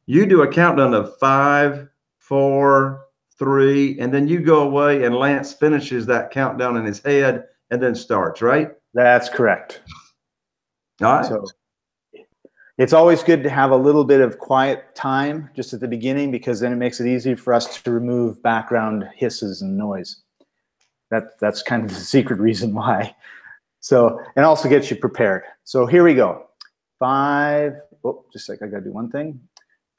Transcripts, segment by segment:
you do a countdown of 5, 4, 3, and then you go away and Lance finishes that countdown in his head and then starts, right? That's correct. All right. So it's always good to have a little bit of quiet time just at the beginning, because then it makes it easy for us to remove background hisses and noise. That's kind of the secret reason why. So, and also gets you prepared. So here we go. 5, oh, just a sec, I gotta do one thing.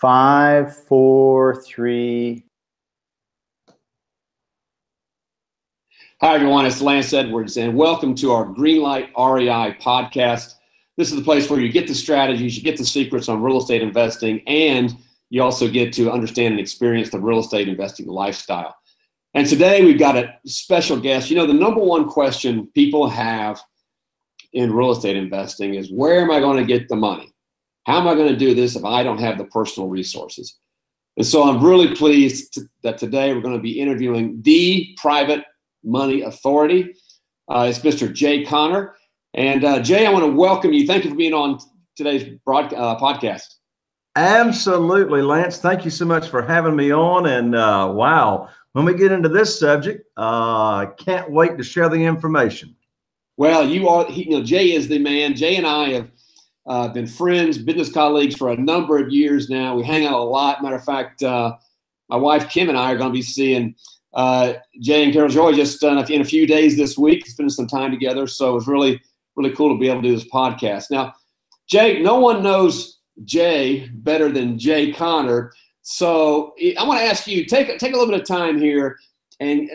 5, 4, 3. Hi, everyone. It's Lance Edwards, and welcome to our Greenlight REI podcast. This is the place where you get the strategies, you get the secrets on real estate investing, and you also get to understand and experience the real estate investing lifestyle. And today we've got a special guest. You know, the number one question people have in real estate investing is, where am I going to get the money? How am I going to do this if I don't have the personal resources? And so I'm really pleased that today we're going to be interviewing the private money authority. It's Mr. Jay Conner. And Jay, I want to welcome you. Thank you for being on today's podcast. Absolutely, Lance. Thank you so much for having me on. And wow, when we get into this subject, can't wait to share the information. Well, Jay is the man. Jay and I have been friends, business colleagues for a number of years now. We hang out a lot. Matter of fact, my wife Kim and I are going to be seeing Jay and Carol Joy just in a few days this week, spending some time together. So it's really cool to be able to do this podcast. Now, Jay, no one knows Jay better than Jay Conner. So I want to ask you, take a little bit of time here and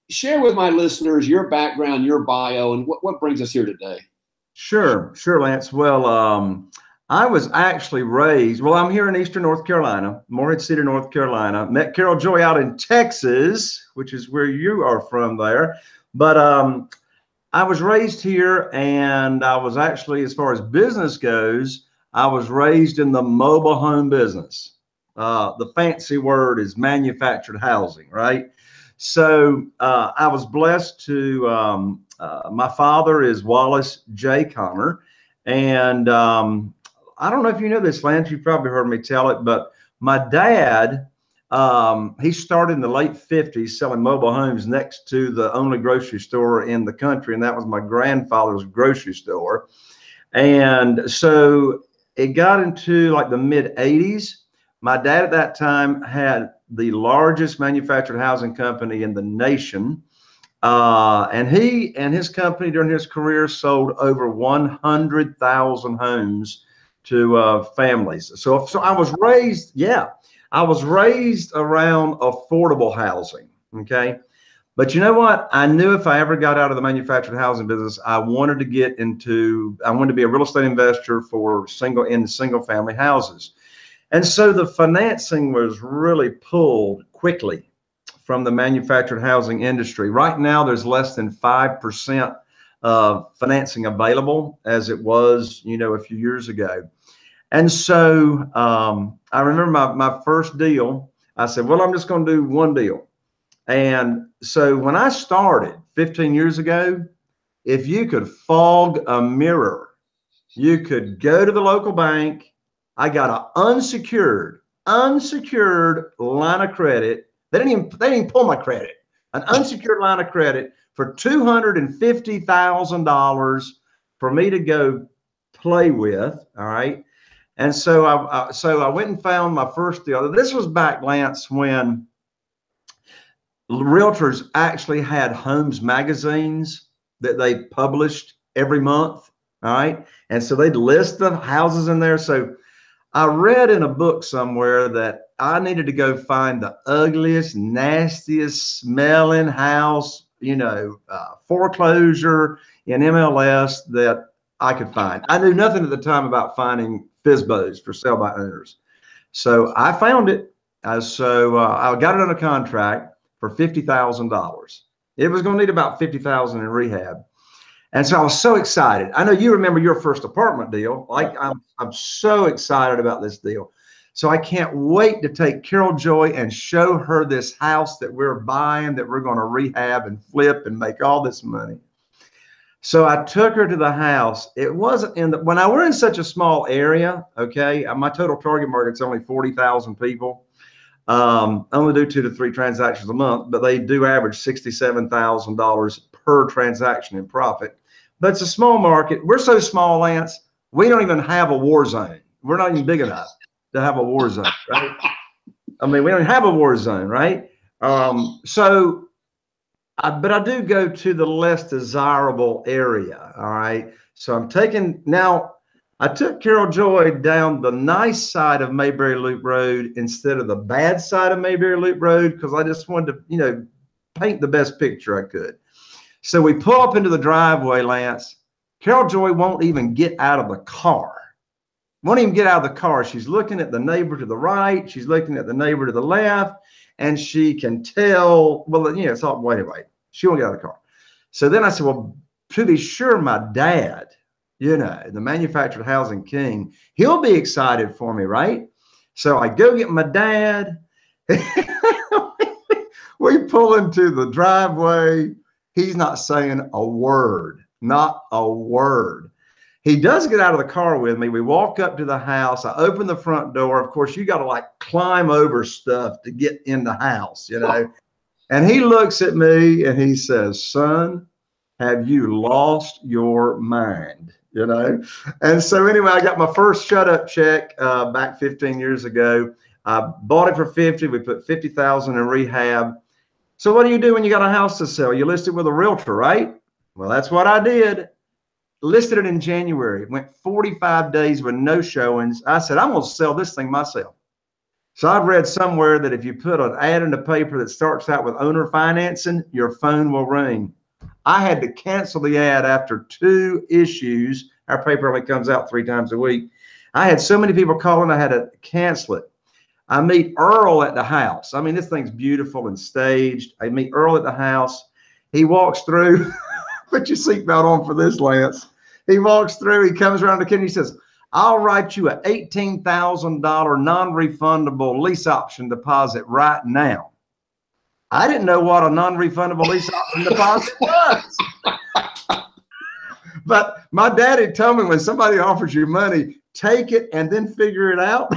share with my listeners your background, your bio, and what brings us here today. Sure, Lance. Well, I was actually raised, I'm here in Eastern North Carolina, Morehead City, North Carolina. Met Carol Joy out in Texas, which is where you are from there. But I was raised here, and I was actually, as far as business goes, I was raised in the mobile home business. The fancy word is manufactured housing, right? So I was blessed to, my father is Wallace J. Conner. And I don't know if you know this, Lance, you've probably heard me tell it, but my dad, he started in the late 50s selling mobile homes next to the only grocery store in the country. And that was my grandfather's grocery store. And so it got into like the mid 80s. My dad at that time had the largest manufactured housing company in the nation. And he and his company during his career sold over 100,000 homes to families. So I was raised, I was raised around affordable housing. Okay. But you know what? I knew if I ever got out of the manufactured housing business, I wanted to be a real estate investor for single family houses. And so the financing was really pulled quickly from the manufactured housing industry. Right now, there's less than 5% of financing available, as it was, a few years ago. And so I remember my first deal, I said, well, I'm just going to do one deal. And so when I started 15 years ago, if you could fog a mirror, you could go to the local bank. I got an unsecured line of credit. They didn't even pull my credit. An unsecured line of credit for $250,000 for me to go play with. All right. And so I went and found my first deal. This was back, Lance, when realtors actually had homes magazines that they published every month. All right. And so they'd list the houses in there. So I read in a book somewhere that I needed to go find the ugliest, nastiest smelling house, foreclosure in MLS that I could find. I knew nothing at the time about finding FSBOs for sale by owners. So I found it. I got it under contract for $50,000. It was going to need about $50,000 in rehab. And so I was so excited. I know you remember your first apartment deal. I'm so excited about this deal. So I can't wait to take Carol Joy and show her this house that we're buying, that we're going to rehab and flip and make all this money. So I took her to the house. It wasn't when I were in such a small area, okay, my total target market's only 40,000 people. I only do 2 to 3 transactions a month, but they do average $67,000 per transaction in profit. But it's a small market. We're so small, Lance, we don't even have a war zone. We're not even big enough to have a war zone, right? I mean, we don't have a war zone, right? But I do go to the less desirable area, all right? So I took Carol Joy down the nice side of Mayberry Loop Road instead of the bad side of Mayberry Loop Road because I just wanted to, paint the best picture I could. So we pull up into the driveway, Lance. Carol Joy won't even get out of the car. Won't even get out of the car. She's looking at the neighbor to the right. She's looking at the neighbor to the left. And she can tell, it's all, wait. She won't get out of the car. So then I said, well, to be sure, my dad, the manufactured housing king, he'll be excited for me, right? So I go get my dad. We pull into the driveway. He's not saying a word, not a word. He does get out of the car with me. We walk up to the house. I open the front door. Of course, you got to climb over stuff to get in the house, And he looks at me and he says, son, have you lost your mind? And so anyway, I got my first shut up check back 15 years ago. I bought it for 50. We put 50,000 in rehab. So what do you do when you got a house to sell? You list it with a realtor, right? Well, that's what I did. Listed it in January. It went 45 days with no showings. I said, I'm going to sell this thing myself. So I've read somewhere that if you put an ad in the paper that starts out with owner financing, your phone will ring. I had to cancel the ad after 2 issues. Our paper only comes out 3 times a week. I had so many people calling, I had to cancel it. I meet Earl at the house. I mean, this thing's beautiful and staged. I meet Earl at the house. He walks through. Put your seatbelt on for this, Lance. He walks through. He comes around the kitchen. He says, I'll write you an $18,000 non-refundable lease option deposit right now. I didn't know what a non-refundable lease option deposit was. But my daddy told me when somebody offers you money, take it and then figure it out.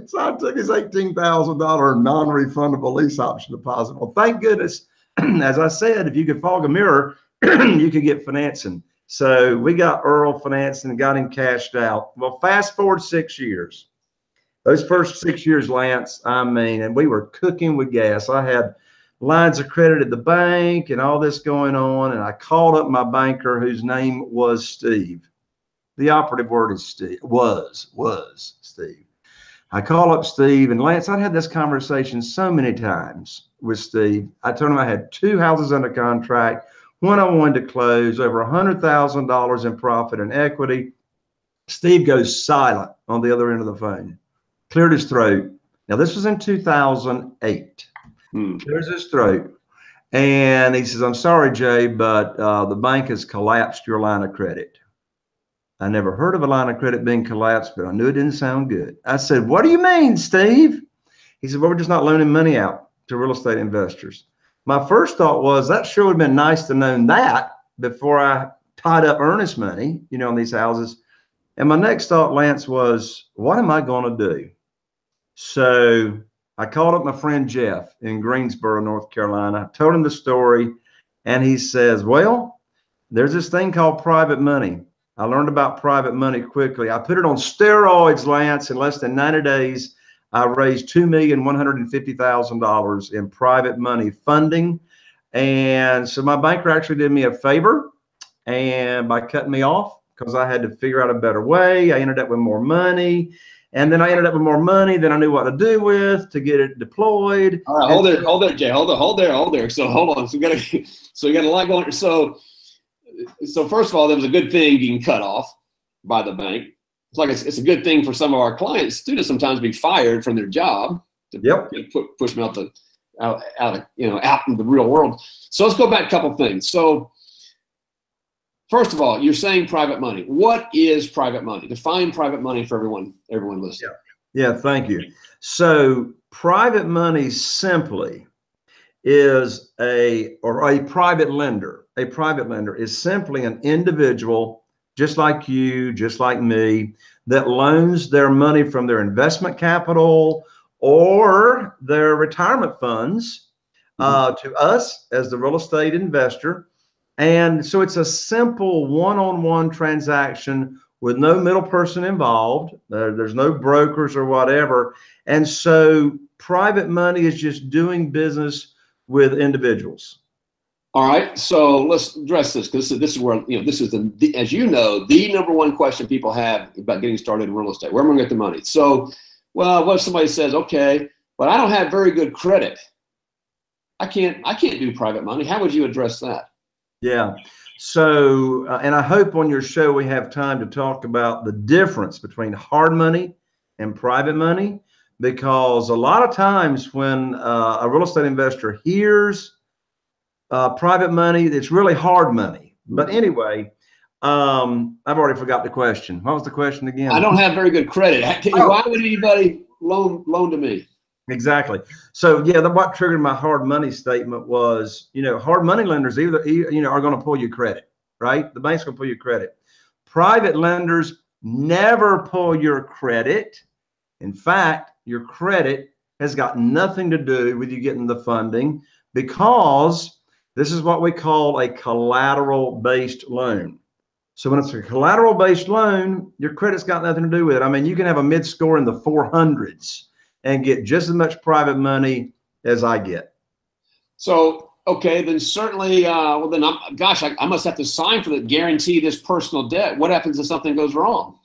So I took his $18,000 non-refundable lease option deposit. Well, thank goodness, as I said, if you could fog a mirror, you could get financing. So we got Earl financing and got him cashed out. Well, fast forward 6 years. Those first 6 years, Lance, and we were cooking with gas. I had lines of credit at the bank and all this going on. And I called up my banker whose name was Steve. The operative word is Steve, was Steve. I call up Steve, and Lance, I'd had this conversation so many times with Steve. I told him I had 2 houses under contract, one I wanted to close, over $100,000 in profit and equity. Steve goes silent on the other end of the phone, cleared his throat. Now, this was in 2008. Clears his throat. And he says, I'm sorry, Jay, but the bank has collapsed your line of credit. I never heard of a line of credit being collapsed, but I knew it didn't sound good. I said, what do you mean, Steve? He said, well, we're just not loaning money out to real estate investors. My first thought was that sure would have been nice to know that before I tied up earnest money, on these houses. And my next thought, Lance, was, what am I going to do? So I called up my friend Jeff in Greensboro, North Carolina. I told him the story, and he says, well, there's this thing called private money. I learned about private money quickly. I put it on steroids, Lance. In less than 90 days, I raised $2,150,000 in private money funding. And so my banker actually did me a favor, and by cutting me off, because I had to figure out a better way. I ended up with more money. And then I ended up with more money than I knew what to do with to get it deployed. All right, hold there, Jay. Hold there. So hold on. So we got a lot going. So first of all, that was a good thing being cut off by the bank. It's a good thing for some of our clients. Students sometimes be fired from their job to push them out in the real world. So let's go back a couple things. So first of all, you're saying private money. What is private money? Define private money for everyone listening. Yeah, thank you. So private money simply is a private lender. a private lender is simply an individual, just like you, just like me, that loans their money from their investment capital or their retirement funds to us as the real estate investor. And so it's a simple one-on-one transaction with no middle person involved. There's no brokers or whatever. And so private money is just doing business with individuals. All right, so let's address this, because this is where, this is the, as you know, the number one question people have about getting started in real estate. Where am I going to get the money? So, well, what if somebody says, okay, but I don't have very good credit. I can't do private money. How would you address that? Yeah. So, and I hope on your show we have time to talk about the difference between hard money and private money, because a lot of times when a real estate investor hears private money, it's really hard money. But anyway, I've already forgot the question. What was the question again? I don't have very good credit. Why would anybody loan to me? Exactly. So yeah, what triggered my hard money statement was, hard money lenders either are going to pull your credit, right? The bank's going to pull your credit. Private lenders never pull your credit. In fact, your credit has got nothing to do with you getting the funding, because this is what we call a collateral-based loan. So when it's a collateral-based loan, your credit's got nothing to do with it. I mean, you can have a mid-score in the 400s and get just as much private money as I get. So, okay, then certainly, well, then I must have to sign for the guarantee this personal debt. What happens if something goes wrong?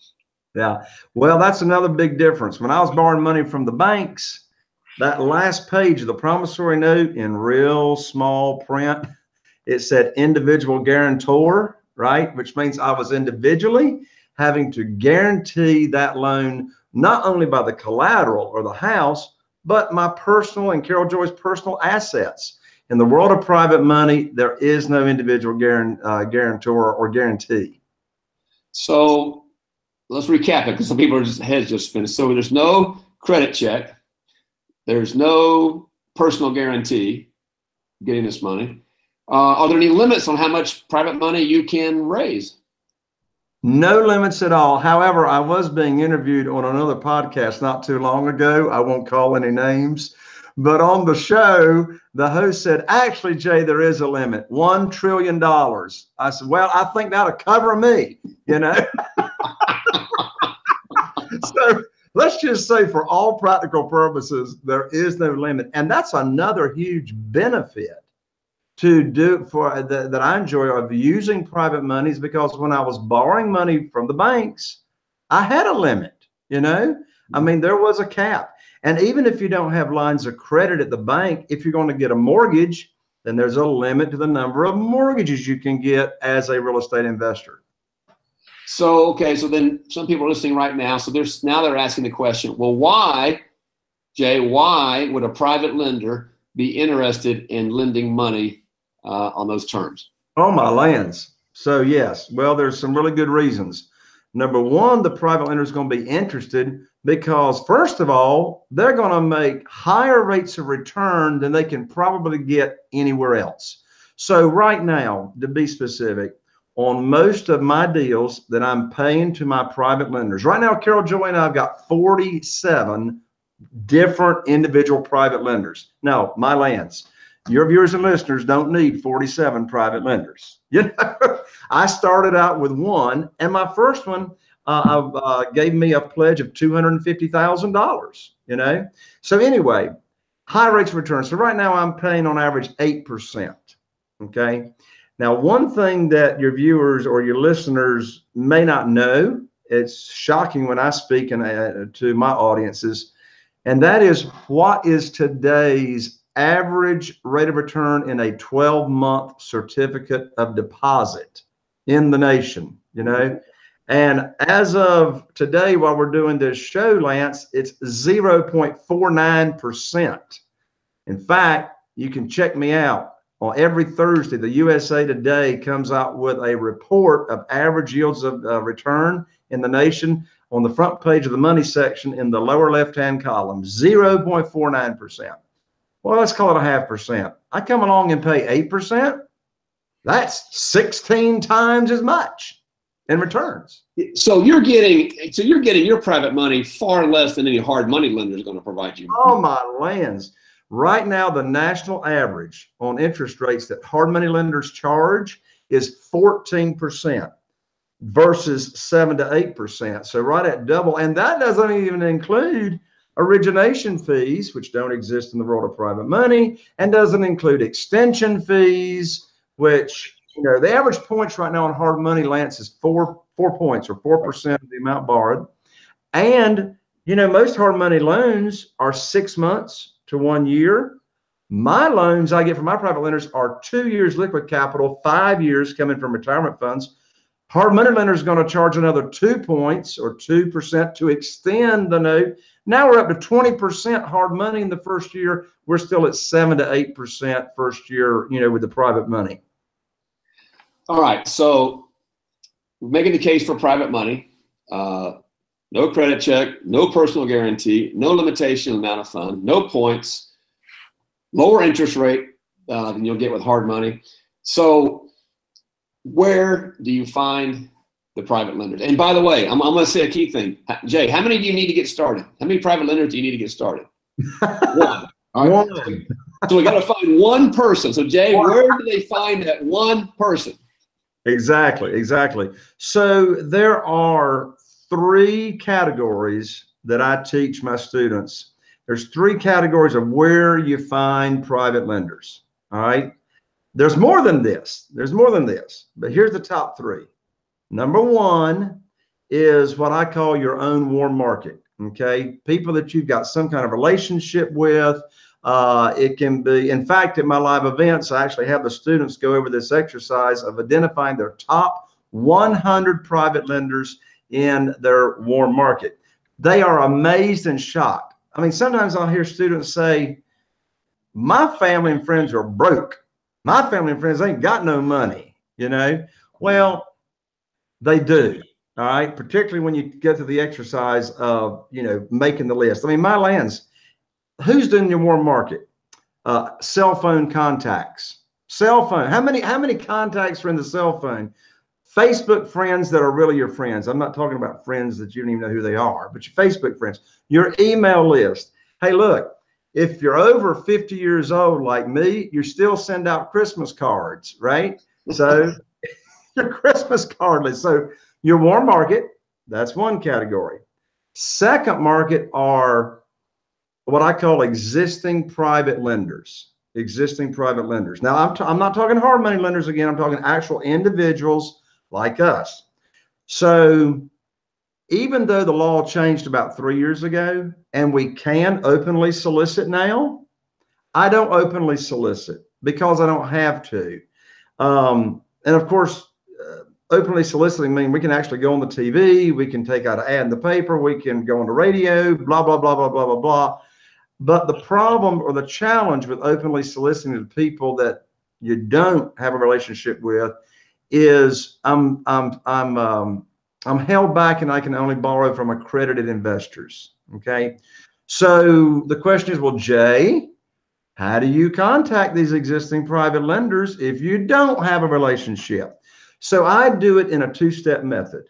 Yeah, well, that's another big difference. When I was borrowing money from the banks, that last page of the promissory note in real small print, it said individual guarantor, right? Which means I was individually having to guarantee that loan, not only by the collateral or the house, but my personal and Carol Joy's personal assets. In the world of private money, there is no individual guarantor or guarantee. So let's recap it, because some people heads just finished. So there's no credit check. There's no personal guarantee getting this money. Are there any limits on how much private money you can raise? No limits at all. However, I was being interviewed on another podcast not too long ago. I won't call any names, but on the show, the host said, actually, Jay, there is a limit, $1 trillion. I said, well, I think that'll cover me, So let's just say for all practical purposes, there is no limit. And that's another huge benefit to do that I enjoy of using private monies, because when I was borrowing money from the banks, I had a limit, I mean, there was a cap. And even if you don't have lines of credit at the bank, if you're going to get a mortgage, then there's a limit to the number of mortgages you can get as a real estate investor. So, okay, so then some people are listening right now. So they're asking the question, well, why, Jay, why would a private lender be interested in lending money on those terms? Oh, my lands. So yes, well, there's some really good reasons. Number one, the private lender is going to be interested because, first of all, they're going to make higher rates of return than they can probably get anywhere else. So right now, to be specific, on most of my deals that I'm paying to my private lenders, right now, Carol Joy and I've got 47 different individual private lenders. Now, my lands, your viewers and listeners don't need 47 private lenders. I started out with one, and my first one gave me a pledge of $250,000. So anyway, high rates of return. So right now I'm paying on average 8%. Okay. Now, one thing that your viewers or your listeners may not know, it's shocking when I speak to my audiences, and that is, what is today's average rate of return in a 12-month certificate of deposit in the nation, And as of today, while we're doing this show, Lance, it's 0.49%. In fact, you can check me out. On every Thursday, the USA Today comes out with a report of average yields of return in the nation on the front page of the money section in the lower left-hand column, 0.49%. Well, let's call it 0.5%. I come along and pay 8%. That's 16 times as much in returns. So you're getting your private money far less than any hard money lender is going to provide you. Oh my lands. Right now, the national average on interest rates that hard money lenders charge is 14% versus 7 to 8%. So right at double. And that doesn't even include origination fees, which don't exist in the world of private money, and doesn't include extension fees, which, you know, the average points right now on hard money, Lance, is 4 points or 4% of the amount borrowed. And, you know, most hard money loans are 6 months to 1 year. My loans I get from my private lenders are 2 years liquid capital, 5 years coming from retirement funds. Hard money lender is going to charge another 2 points or 2% to extend the note. Now we're up to 20% hard money in the first year. We're still at 7 to 8% first year, you know, with the private money. All right. So we're making the case for private money. No credit check, no personal guarantee, no limitation on the amount of fund, no points, lower interest rate than you'll get with hard money. So where do you find the private lenders? And by the way, I'm going to say a key thing. Jay, how many do you need to get started? How many private lenders do you need to get started? One. All right. One. So we got to find one person. So Jay, where do they find that one person? Exactly. So there are 3 categories that I teach my students. There's 3 categories of where you find private lenders. All right. There's more than this. But here's the top 3. Number 1 is what I call your own warm market. Okay. People that you've got some kind of relationship with. It can be, in fact, at my live events, I actually have the students go over this exercise of identifying their top 100 private lenders in their warm market. They are amazed and shocked. I mean, sometimes I'll hear students say, my family and friends are broke. My family and friends ain't got no money, you know? Well, they do, all right? Particularly when you get to the exercise of, you know, making the list. I mean, my lands, who's doing your warm market? Cell phone contacts. Cell phone. How many contacts are in the cell phone? Facebook friends that are really your friends. I'm not talking about friends that you don't even know who they are, but your Facebook friends, your email list. Hey, look, if you're over 50 years old like me, you still send out Christmas cards, right? So your Christmas card list. So your warm market, that's one category. Second market are what I call existing private lenders. Now, I'm not talking hard money lenders again. I'm talking actual individuals like us. So even though the law changed about 3 years ago and we can openly solicit now, I don't openly solicit because I don't have to. And of course, openly soliciting means we can actually go on the TV, we can take out an ad in the paper, we can go on the radio, blah, blah, blah, blah, blah, blah, blah. But the problem or the challenge with openly soliciting to people that you don't have a relationship with is I'm held back and I can only borrow from accredited investors. Okay. So the question is, well, Jay, how do you contact these existing private lenders if you don't have a relationship? So I do it in a 2-step method.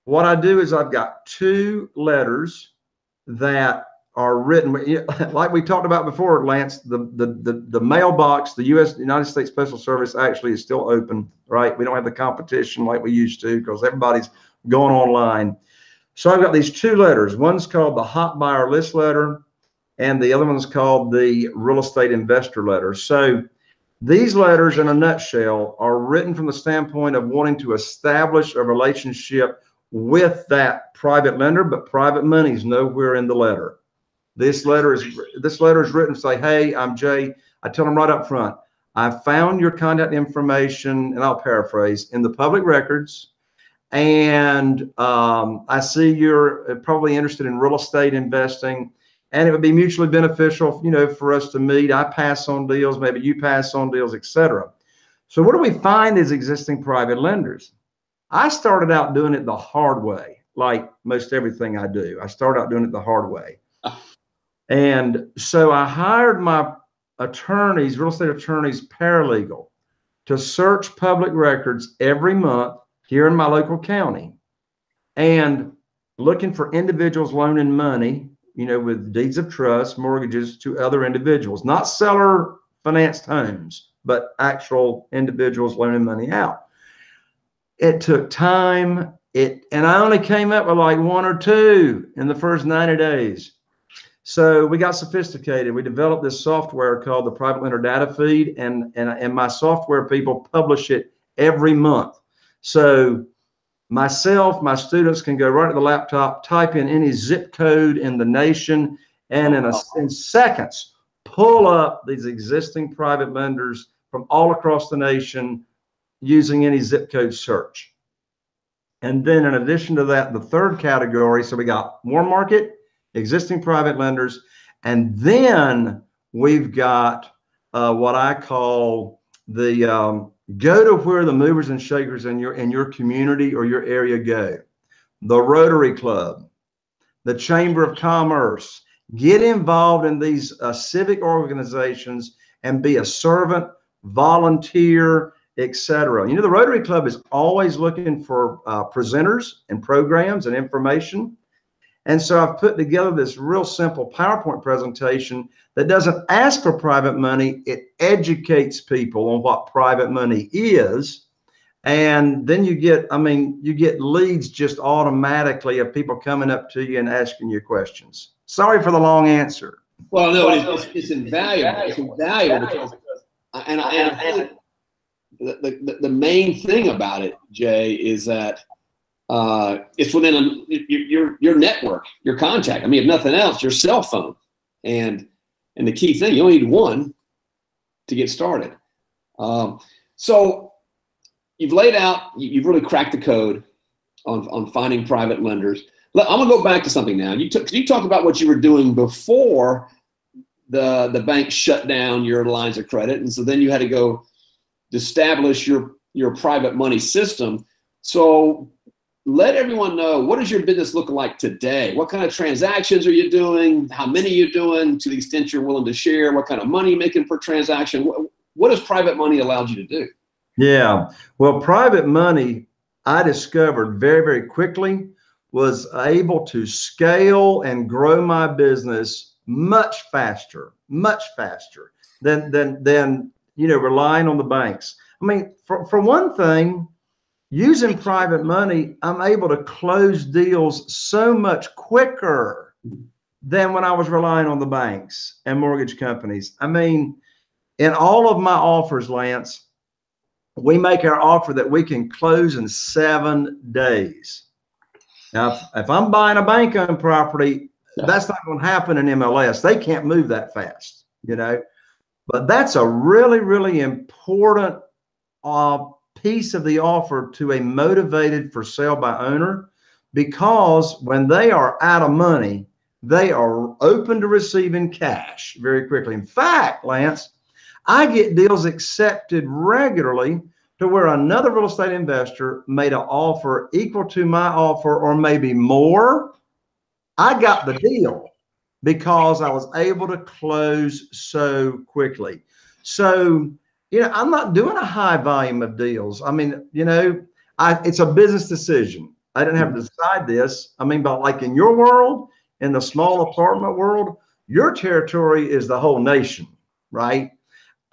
What I do is I've got 2 letters that are written, like we talked about before, Lance, the mailbox, the United States Postal Service actually is still open, right? We don't have the competition like we used to because everybody's going online. So I've got these 2 letters. One's called the Hot Buyer List Letter, and the other one's called the Real Estate Investor Letter. So these letters, in a nutshell, are written from the standpoint of wanting to establish a relationship with that private lender, but private money is nowhere in the letter. This letter is written to say, hey, I'm Jay. I tell them right up front, I found your contact information, and I'll paraphrase, in the public records. And I see you're probably interested in real estate investing, and it would be mutually beneficial, you know, for us to meet. I pass on deals, maybe you pass on deals, etc. So where do we find these existing private lenders? I started out doing it the hard way, like most everything I do. I started out doing it the hard way. And so I hired my attorneys, real estate attorneys, paralegal, to search public records every month here in my local county and looking for individuals loaning money, with deeds of trust, mortgages to other individuals, not seller financed homes, but actual individuals loaning money out. It took time. And I only came up with like 1 or 2 in the first 90 days. So we got sophisticated. We developed this software called the Private Lender Data Feed, and my software people publish it every month. So myself, my students can go right to the laptop, type in any zip code in the nation, and in seconds, pull up these existing private lenders from all across the nation using any zip code search. And then in addition to that, the third category, so we got warm market, existing private lenders, and then we've got what I call the go to where the movers and shakers in your community or your area go. The Rotary Club, the Chamber of Commerce. Get involved in these civic organizations and be a servant, volunteer, etc. The Rotary Club is always looking for presenters and programs and information. And so I've put together this real simple PowerPoint presentation that doesn't ask for private money. It educates people on what private money is. And then you get leads just automatically of people coming up to you and asking you questions. Sorry for the long answer. Well, no, it's invaluable. It's invaluable because, and I think the main thing about it, Jay, is that it's within your network, your contact. I mean, if nothing else, your cell phone. And the key thing, you only need one to get started. So you've laid out, you've really cracked the code on finding private lenders. I'm gonna go back to something now. You talked about what you were doing before the bank shut down your lines of credit, and so then you had to go establish your private money system. So let everyone know, what does your business look like today? What kind of transactions are you doing? How many are you doing, to the extent you're willing to share? What kind of money you're making per transaction? What has private money allowed you to do? Yeah, well, private money, I discovered very, very quickly, was able to scale and grow my business much faster than relying on the banks. I mean, for one thing, using private money, I'm able to close deals so much quicker than when I was relying on the banks and mortgage companies. I mean, in all of my offers, Lance, we make our offer that we can close in 7 days. Now, if I'm buying a bank-owned property, that's not going to happen in MLS. They can't move that fast, But that's a really, really important piece of the offer to a motivated for sale by owner, because when they are out of money, they are open to receiving cash very quickly. In fact, Lance, I get deals accepted regularly to where another real estate investor made an offer equal to my offer or maybe more. I got the deal because I was able to close so quickly. So, I'm not doing a high volume of deals. I mean, it's a business decision. I didn't have to decide this. I mean, but like in your world, in the small apartment world, your territory is the whole nation, right?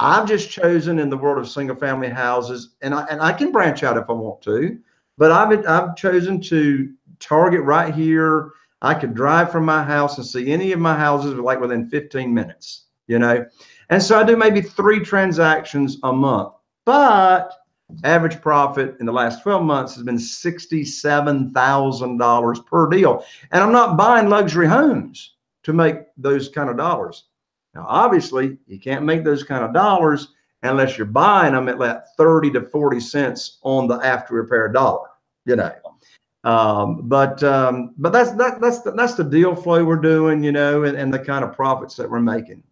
I've just chosen in the world of single family houses, and I can branch out if I want to, but I've chosen to target right here. I could drive from my house and see any of my houses like within 15 minutes, And so I do maybe 3 transactions a month, but average profit in the last 12 months has been $67,000 per deal. And I'm not buying luxury homes to make those kind of dollars. Now, obviously, you can't make those kind of dollars unless you're buying them at that 30 to 40 cents on the after repair dollar, But that's the deal flow we're doing, and the kind of profits that we're making.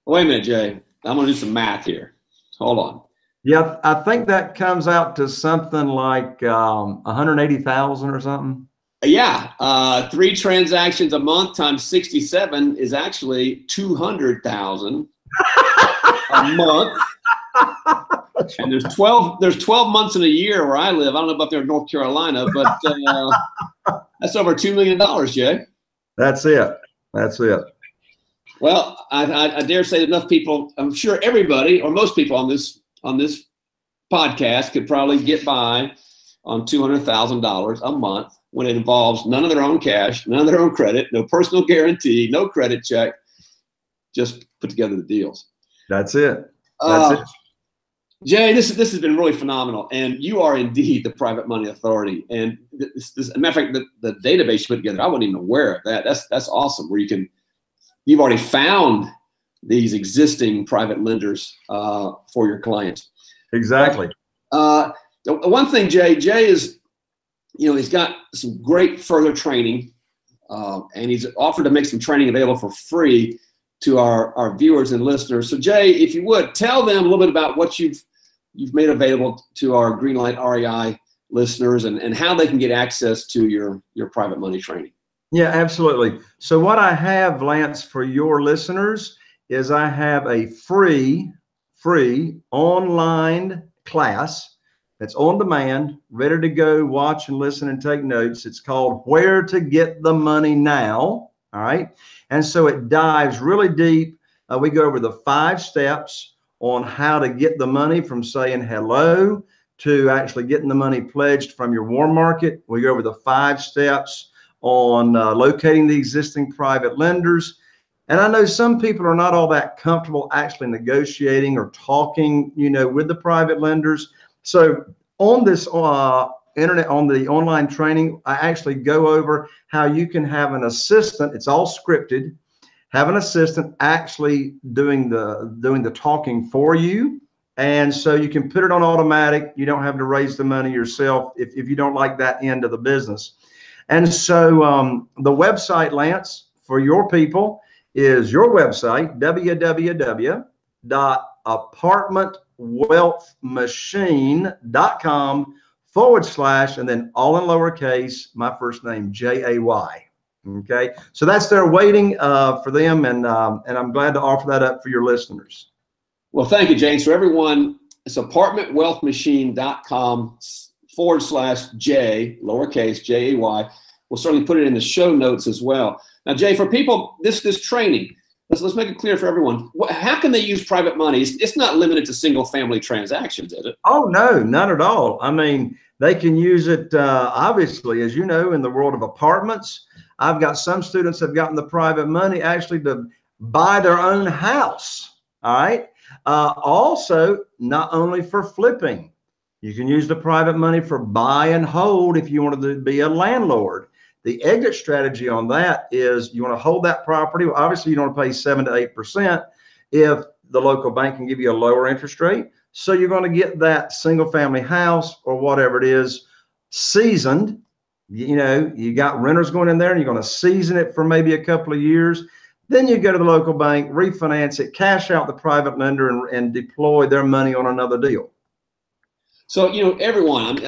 Wait a minute, Jay. I'm going to do some math here. Hold on. Yeah, I think that comes out to something like 180,000 or something. Yeah, 3 transactions a month times 67 is actually 200,000 a month. And there's 12 months in a year where I live. I don't know about there in North Carolina, but that's over $2 million, Jay. That's it. That's it. Well, I dare say that enough people, I'm sure everybody or most people on this podcast could probably get by on $200,000 a month when it involves none of their own cash, none of their own credit, no personal guarantee, no credit check, just put together the deals. That's it. That's it. Jay, this has been really phenomenal, and you are indeed the private money authority. And this as a matter of fact, the database you put together, I wasn't even aware of that. That's awesome. Where you've already found these existing private lenders for your clients. Exactly. One thing, Jay is, he's got some great further training, and he's offered to make some training available for free to our viewers and listeners. So, Jay, if you would tell them a little bit about what you've made available to our Greenlight REI listeners and how they can get access to your private money training. Yeah, absolutely. So what I have, Lance, for your listeners is I have a free online class that's on demand, ready to go, watch and listen and take notes. It's called Where to Get the Money Now. All right. And so it dives really deep. We go over the 5 steps on how to get the money from saying hello to actually getting the money pledged from your warm market. We go over the 5 steps on locating the existing private lenders. And I know some people are not all that comfortable actually negotiating or talking, with the private lenders. So on this internet, on the online training, I actually go over how you can have an assistant. It's all scripted. Have an assistant actually doing the talking for you. And so you can put it on automatic. You don't have to raise the money yourself if you don't like that end of the business. And so the website, Lance, for your people is your website, www.apartmentwealthmachine.com / and then all in lowercase, my first name, Jay. Okay, so that's there waiting for them, and I'm glad to offer that up for your listeners. Well, thank you, James. For everyone, it's apartmentwealthmachine.com / J, lowercase Jay. We'll certainly put it in the show notes as well. Now, Jay, for people, this training, let's make it clear for everyone. How can they use private money? It's not limited to single family transactions, is it? Oh, no, not at all. I mean, they can use it, obviously, as you know, in the world of apartments. I've got some students have gotten the private money actually to buy their own house. All right. Also, not only for flipping, you can use the private money for buy and hold if you wanted to be a landlord. The exit strategy on that is you want to hold that property. Well, obviously, you don't want to pay 7 to 8% if the local bank can give you a lower interest rate. So you're going to get that single family house or whatever it is seasoned. You got renters going in there and you're going to season it for maybe a couple of years. Then you go to the local bank, refinance it, cash out the private lender and deploy their money on another deal. So, everyone,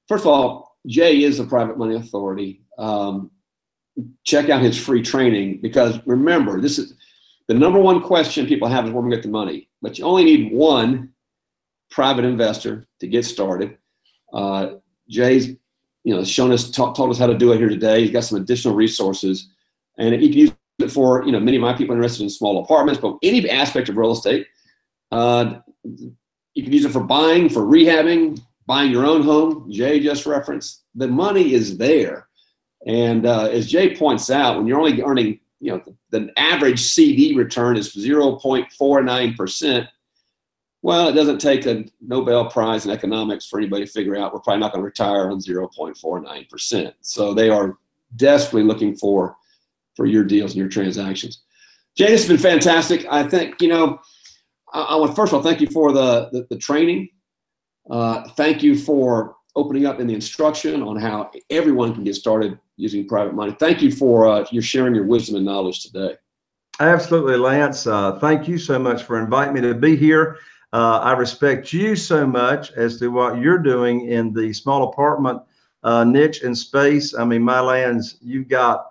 first of all, Jay is the private money authority. Check out his free training because remember, this is the number one question people have is where we get the money, but you only need one private investor to get started. Jay's shown us, told us how to do it here today. He's got some additional resources, and you can use it for, many of my people are interested in small apartments, but any aspect of real estate. You can use it for buying, for rehabbing, buying your own home. Jay just referenced the money is there, and as Jay points out, when you're only earning, the average CD return is 0.49%. Well, it doesn't take a Nobel Prize in economics for anybody to figure out we're probably not going to retire on 0.49%. So they are desperately looking for your deals and your transactions. Jay, this has been fantastic. I think, I want first of all thank you for the training. Thank you for opening up in the instruction on how everyone can get started using private money. Thank you for your sharing your wisdom and knowledge today. Absolutely, Lance. Thank you so much for inviting me to be here. I respect you so much as to what you're doing in the small apartment niche and space. I mean, my lands, you've got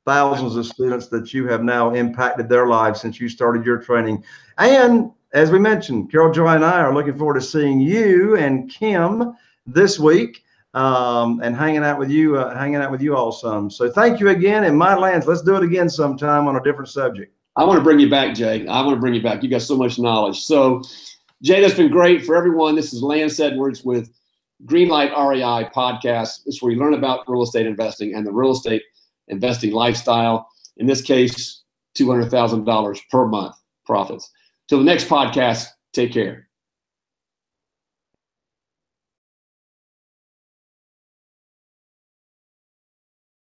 thousands of students that you have now impacted their lives since you started your training. And as we mentioned, Carol Joy and I are looking forward to seeing you and Kim this week, and hanging out with you all some. So thank you again. And my Lance, let's do it again sometime on a different subject. I want to bring you back, Jay. I want to bring you back. You got so much knowledge. So, Jay, that's been great for everyone. This is Lance Edwards with Greenlight REI Podcast. This is where you learn about real estate investing and the real estate investing lifestyle. In this case, $200,000 per month profits. Till the next podcast, take care.